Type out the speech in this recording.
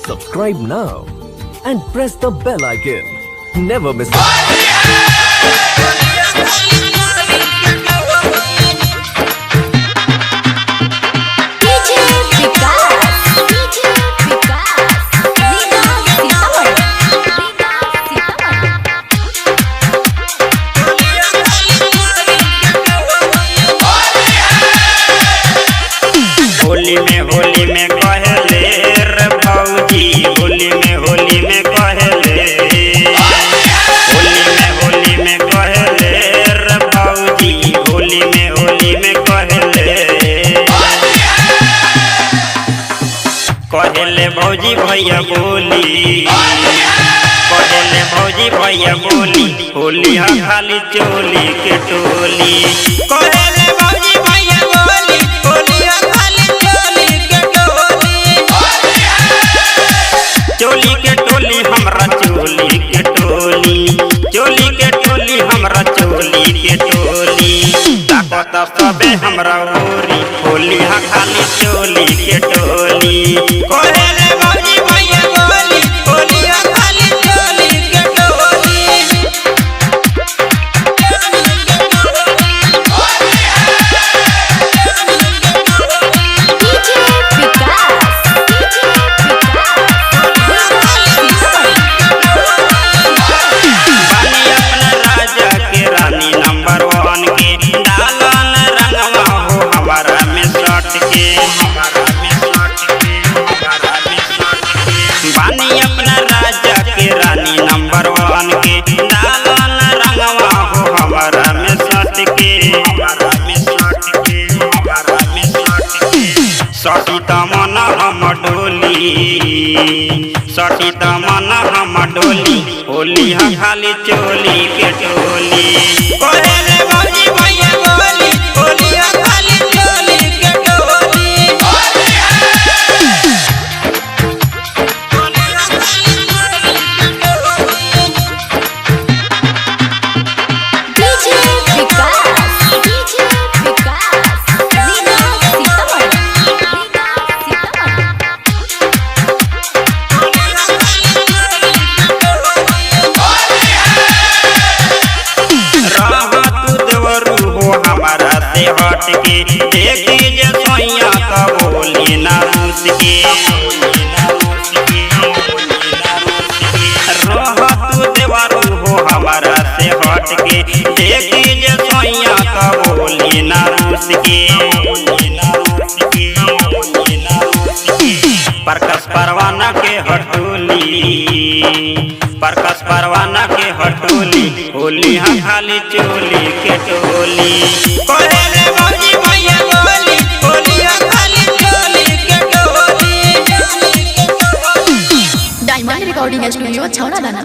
Subscribe now and press the bell icon. Never miss it. Holi में कहले रे भौजी, होली में कहले, होली में कहले रे भौजी, होली में कहले, कहले भौजी भैया बोली, कहले भौजी भैया बोली, होली खाली चोली के टोली, कहले भौजी भैया बोली, होली खाली चोली के टोली, चोली के टोली हमरा चोली के टोली, चोली के टोली हमरा चोली के टोली, ताकत सबे हमरा ओरी, होली खाली चोली के टोली, कहले भौजी भैया बोली, होली खाली चोली के टोली। बानी अपना राजा के रानी नंबर 1 के, डालन रंगवा हो हमारा में सट के, हमारा में सट के, हमारा में सट के, सटी तमन हम डोली, सटी तमन हम डोली, होली खाली चोली के टोली, कहले भौजी भैया बोली, होली खाली चोली के टोली। हट के देखी जे सोइया का बोली ना रूस के, रह तू देवरू हो हमारा से हट के देखी जे सोइया का बोली ना रूस के, प्रकाश परवाना के हटोली, प्रकाश परवाना के हटोली, होली खाली चोली के टोली, कहले भौजी भैया बोली, होली खाली चोली के टोली। डायमंड रिकॉर्डिंग स्टूडियो छौड़ा दाना।